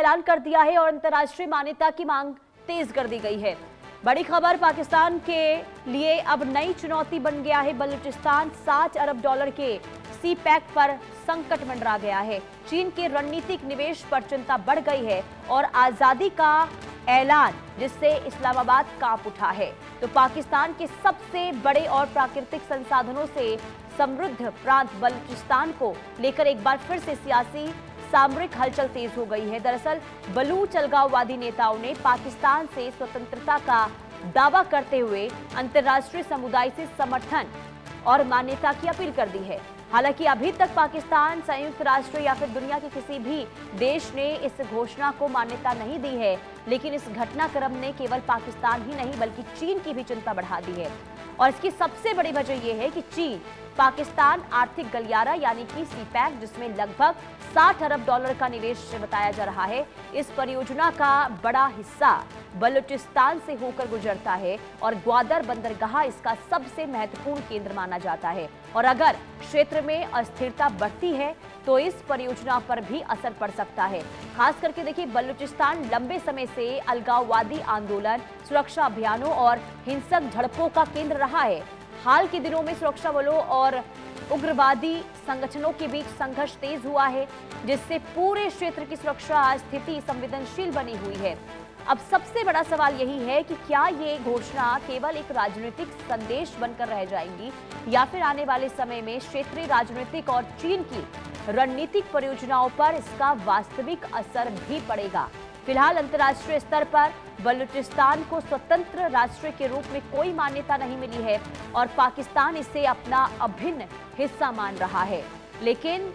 ऐलान कर दिया है और अंतर्राष्ट्रीय मान्यता की मांग तेज कर दी गई है। बड़ी खबर, पाकिस्तान के लिए अब नई चुनौती बन गया है बलूचिस्तान। $60 अरब के सी पैक पर संकट मंडरा गया है। चीन के रणनीतिक निवेश पर चिंता बढ़ गई है और आजादी का ऐलान जिससे इस्लामाबाद कांप उठा है। तो पाकिस्तान के सबसे बड़े और प्राकृतिक संसाधनों से समृद्ध प्रांत बलूचिस्तान को लेकर एक बार फिर से सियासी सामरिक हलचल तेज हो गई है। दरअसल बलूच अलगाववादी नेताओं ने पाकिस्तान से स्वतंत्रता का दावा करते हुए अंतर्राष्ट्रीय समुदाय से समर्थन और मान्यता की अपील कर दी है। हालांकि अभी तक पाकिस्तान, संयुक्त राष्ट्र या फिर दुनिया के किसी भी देश ने इस घोषणा को मान्यता नहीं दी है, लेकिन इस घटनाक्रम ने केवल पाकिस्तान ही नहीं बल्कि चीन की भी चिंता बढ़ा दी है। और इसकी सबसे बड़ी वजह यह है कि चीन पाकिस्तान आर्थिक गलियारा यानी कि सी पैक, जिसमें लगभग $60 अरब का निवेश बताया जा रहा है, इस परियोजना का बड़ा हिस्सा बलूचिस्तान से होकर गुजरता है और ग्वादर बंदरगाह इसका सबसे महत्वपूर्ण केंद्र माना जाता है। और अगर क्षेत्र में अस्थिरता बढ़ती है तो इस परियोजना पर भी असर पड़ सकता है। खास करके देखिए, बलूचिस्तान लंबे समय से अलगाववादी आंदोलन, सुरक्षा अभियानों और हिंसक झड़पों का केंद्र रहा है। हाल के दिनों में सुरक्षा बलों और उग्रवादी संगठनों के बीच संघर्ष तेज हुआ है, जिससे पूरे क्षेत्र की सुरक्षा स्थिति संवेदनशील बनी हुई है। अब सबसे बड़ा सवाल यही है कि क्या ये घोषणा केवल एक राजनीतिक संदेश बनकर रह जाएंगी या फिर आने वाले समय में क्षेत्रीय राजनीतिक और चीन की रणनीतिक परियोजनाओं पर इसका वास्तविक असर भी पड़ेगा। फिलहाल अंतर्राष्ट्रीय स्तर पर बलूचिस्तान को स्वतंत्र राष्ट्र के रूप में कोई मान्यता नहीं मिली है और पाकिस्तान इसे अपना अभिन्न हिस्सा मान रहा है। लेकिन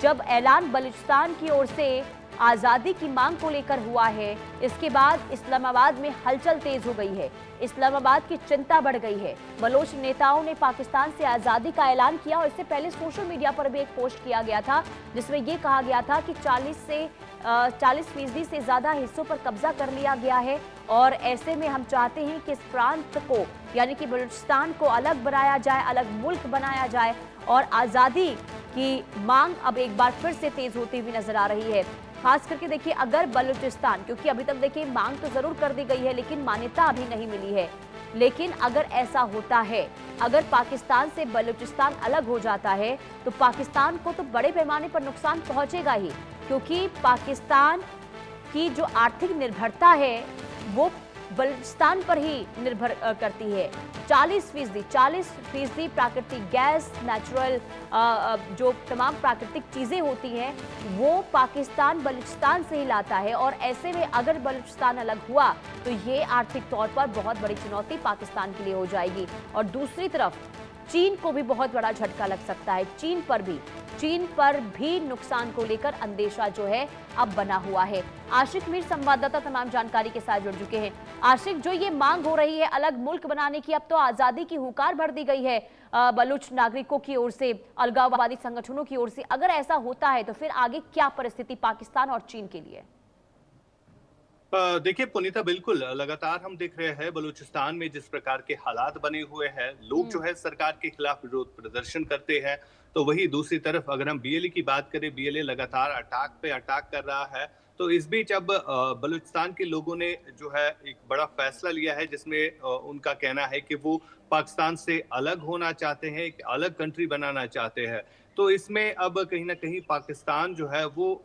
जब ऐलान बलूचिस्तान की ओर से आजादी की मांग को लेकर हुआ है, इसके बाद इस्लामाबाद में हलचल तेज हो गई है। इस्लामाबाद की चिंता बढ़ गई है। बलोच नेताओं ने पाकिस्तान से आजादी का ऐलान किया और इससे पहले सोशल मीडिया पर भी एक पोस्ट किया गया था जिसमें यह कहा गया था कि 40% से ज्यादा हिस्सों पर कब्जा कर लिया गया है और ऐसे में हम चाहते हैं कि इस प्रांत को यानी कि बलूचिस्तान को अलग बनाया जाए, अलग मुल्क बनाया जाए और आजादी की मांग अब एक बार फिर से तेज होती हुई नजर आ रही है। खास करके देखिए, अगर बलूचिस्तान, क्योंकि अभी तक देखिए मांग तो जरूर कर दी गई है लेकिन मान्यता अभी नहीं मिली है, लेकिन अगर ऐसा होता है, अगर पाकिस्तान से बलूचिस्तान अलग हो जाता है तो पाकिस्तान को तो बड़े पैमाने पर नुकसान पहुंचेगा ही, क्योंकि पाकिस्तान की जो आर्थिक निर्भरता है वो बलूचिस्तान पर ही निर्भर करती है। 40% प्राकृतिक गैस, नेचुरल जो तमाम प्राकृतिक चीजें होती हैं वो पाकिस्तान बलूचिस्तान से ही लाता है और ऐसे में अगर बलूचिस्तान अलग हुआ तो ये आर्थिक तौर पर बहुत बड़ी चुनौती पाकिस्तान के लिए हो जाएगी। और दूसरी तरफ चीन को भी बहुत बड़ा झटका लग सकता है। चीन पर भी नुकसान को लेकर अंदेशा जो है अब बना हुआ है। आशिक मीर संवाददाता तमाम जानकारी के साथ जुड़ चुके हैं। आशिक, जो ये मांग हो रही है अलग मुल्क बनाने की, अब तो आजादी की हुंकार भर दी गई है बलूच नागरिकों की ओर से, अलगाववादी संगठनों की ओर से। अगर ऐसा होता है तो फिर आगे क्या परिस्थिति पाकिस्तान और चीन के लिए? देखिए पुनीता, बिल्कुल लगातार हम देख रहे हैं बलूचिस्तान में जिस प्रकार के हालात बने हुए हैं, लोग जो है सरकार के खिलाफ विरोध प्रदर्शन करते हैं। तो वही दूसरी तरफ अगर हम बीएलए की बात करें, बीएलए लगातार अटैक पे अटैक कर रहा है। तो इस बीच अब बलूचिस्तान के लोगों ने जो है एक बड़ा फैसला लिया है जिसमें उनका कहना है कि वो पाकिस्तान से अलग होना चाहते हैं, एक अलग कंट्री बनाना चाहते हैं। तो इसमें अब कहीं ना कहीं पाकिस्तान जो है वो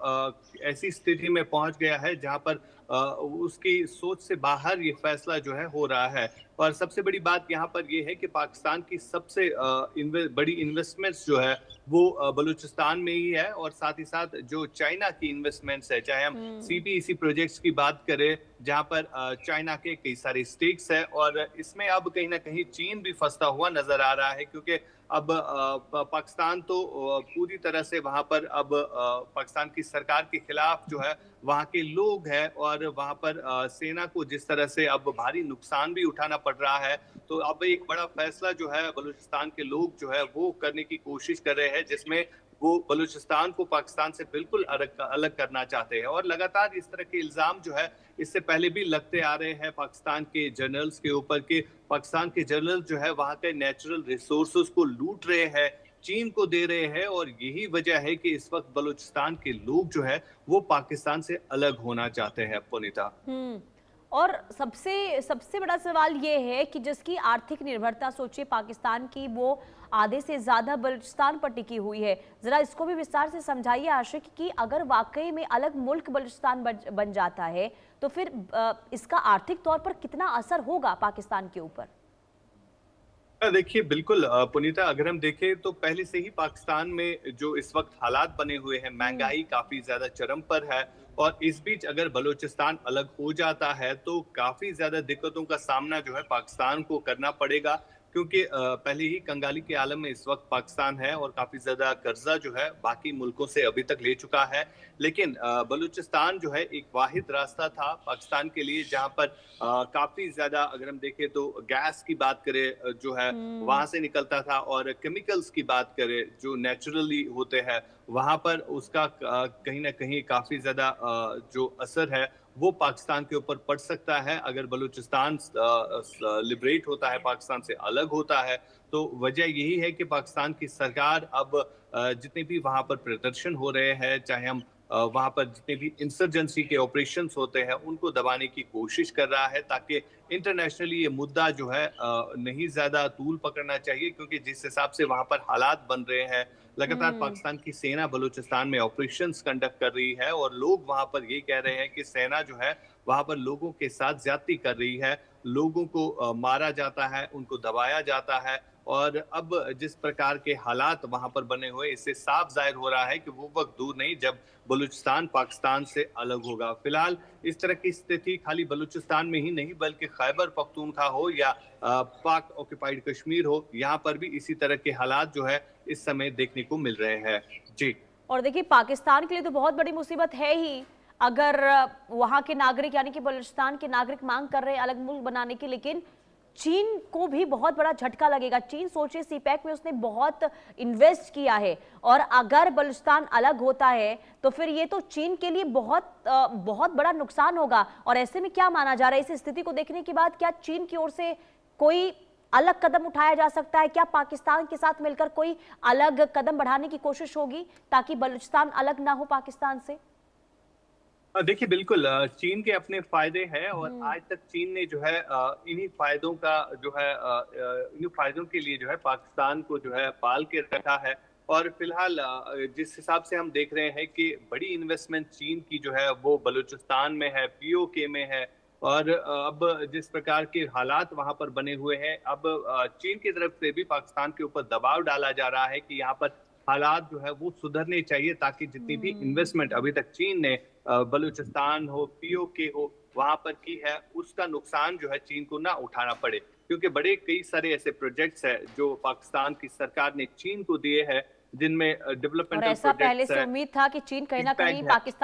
ऐसी स्थिति में पहुंच गया है जहां पर उसकी सोच से बाहर ये फैसला जो है हो रहा है। और सबसे बड़ी बात यहाँ पर ये है कि पाकिस्तान की सबसे बड़ी इन्वेस्टमेंट्स जो है वो बलूचिस्तान में ही है और साथ ही साथ जो चाइना की इन्वेस्टमेंट्स है, चाहे हम सीपीईसी प्रोजेक्ट्स की बात करें जहां पर चाइना के कई सारे स्टेक्स है और इसमें अब कहीं ना कहीं चीन भी फंसता हुआ नजर आ रहा है, क्योंकि अब पाकिस्तान तो पूरी तरह से वहां पर अब पाकिस्तान की सरकार के खिलाफ जो है वहां के लोग हैं और वहां पर सेना को जिस तरह से अब भारी नुकसान भी उठाना पड़ रहा है। तो अब एक बड़ा फैसला जो है बलूचिस्तान के लोग जो है वो करने की कोशिश कर रहे हैं, जिसमें वो बलूचिस्तान को पाकिस्तान से बिल्कुल अलग करना चाहते हैं। और लगातार इस तरह के इल्जाम जो है इससे पहले भी लगते आ रहे हैं पाकिस्तान के जनरल्स के ऊपर के पाकिस्तान के जनरल जो है वहां के नेचुरल रिसोर्सेज को लूट रहे हैं, चीन को दे रहे हैं, और यही वजह है कि इस वक्त बलूचिस्तान के लोग जो है वो पाकिस्तान से अलग होना चाहते हैं, पुनीता। और सबसे सबसे बड़ा सवाल ये है कि जिसकी आर्थिक निर्भरता सोचिए पाकिस्तान की, वो आधे से ज्यादा बलूचिस्तान पर टिकी हुई है। जरा इसको भी विस्तार से समझाइए आशिक कि अगर वाकई में अलग मुल्क बलूचिस्तान बन जाता है तो फिर इसका आर्थिक तौर पर कितना असर होगा पाकिस्तान के ऊपर? देखिए बिल्कुल पुनीता, अगर हम देखें तो पहले से ही पाकिस्तान में जो इस वक्त हालात बने हुए हैं, महंगाई काफी ज्यादा चरम पर है, और इस बीच अगर बलूचिस्तान अलग हो जाता है तो काफी ज्यादा दिक्कतों का सामना जो है पाकिस्तान को करना पड़ेगा, क्योंकि पहले ही कंगाली के आलम में इस वक्त पाकिस्तान है और काफी ज्यादा कर्जा जो है बाकी मुल्कों से अभी तक ले चुका है। लेकिन बलूचिस्तान जो है एक वाहिद रास्ता था पाकिस्तान के लिए, जहां पर काफी ज्यादा अगर हम देखें तो गैस की बात करें जो है वहां से निकलता था, और केमिकल्स की बात करें जो नेचुरली होते हैं वहां पर उसका कहीं ना कहीं काफी ज्यादा जो असर है वो पाकिस्तान के ऊपर पड़ सकता है। अगर बलूचिस्तान लिबरेट होता है, पाकिस्तान से अलग होता है, तो वजह यही है कि पाकिस्तान की सरकार अब जितने भी वहां पर प्रदर्शन हो रहे हैं, चाहे हम वहां पर जितने भी इंसर्जेंसी के ऑपरेशंस होते हैं उनको दबाने की कोशिश कर रहा है, ताकि इंटरनेशनली ये मुद्दा जो है नहीं ज्यादा तूल पकड़ना चाहिए, क्योंकि जिस हिसाब से वहां पर हालात बन रहे हैं, लगातार पाकिस्तान की सेना बलूचिस्तान में ऑपरेशंस कंडक्ट कर रही है, और लोग वहां पर ये कह रहे हैं कि सेना जो है वहां पर लोगों के साथ ज्यादती कर रही है, लोगों को मारा जाता है, उनको दबाया जाता है। और अब जिस प्रकार के हालात वहां पर बने हुए, इससे साफ जाहिर हो रहा है कि वो वक्त दूर नहीं जब बलूचिस्तान पाकिस्तान से अलग होगा। फिलहाल इस तरह की स्थिति खाली बलूचिस्तान में ही नहीं, बल्कि खैबर पख्तूनख्वा हो या पाक ऑक्युपाइड कश्मीर हो, यहाँ पर भी इसी तरह के हालात जो है इस समय देखने को मिल रहे हैं। जी। और देखिए पाकिस्तान के लिए तो बहुत बड़ी मुसीबत है ही अगर वहां के नागरिक यानी कि बलूचिस्तान के नागरिक मांग कर रहे हैं अलग मुल्क बनाने की, लेकिन चीन को भी बहुत बड़ा झटका लगेगा। चीन सोचिए सीपैक में उसने बहुत इन्वेस्ट किया है, और अगर बलूचिस्तान अलग होता है तो फिर ये तो चीन के लिए बहुत बड़ा नुकसान होगा। और ऐसे में क्या माना जा रहा है, इस स्थिति को देखने के बाद क्या चीन की ओर से कोई अलग कदम उठाया जा सकता है? क्या पाकिस्तान के साथ मिलकर कोई अलग कदम बढ़ाने की कोशिश होगी ताकि बलूचिस्तान अलग ना हो पाकिस्तान से? देखिए बिल्कुल चीन के अपने फायदे हैं, और आज तक चीन ने जो है इन्हीं फायदों का जो है इन्हीं फायदों के लिए जो है पाकिस्तान को जो है पाल के रखा है। और फिलहाल जिस हिसाब से हम देख रहे हैं कि बड़ी इन्वेस्टमेंट चीन की जो है वो बलूचिस्तान में है, पीओके में है, और अब जिस प्रकार के हालात वहां पर बने हुए हैं, अब चीन की तरफ से भी पाकिस्तान के ऊपर दबाव डाला जा रहा है कि यहाँ पर हालात जो है वो सुधरने चाहिए, ताकि जितनी भी इन्वेस्टमेंट अभी तक चीन ने बलूचिस्तान हो, पीओके हो, वहां पर की है, उसका नुकसान जो है चीन को ना उठाना पड़े, क्योंकि बड़े कई सारे ऐसे प्रोजेक्ट्स हैं जो पाकिस्तान की सरकार ने चीन को दिए हैं, जिनमें और डेवलपमेंटल ऐसा पहले प्रोजेक्ट्स से है, उम्मीद था कि चीन कहीं ना कहीं है। पाकिस्तान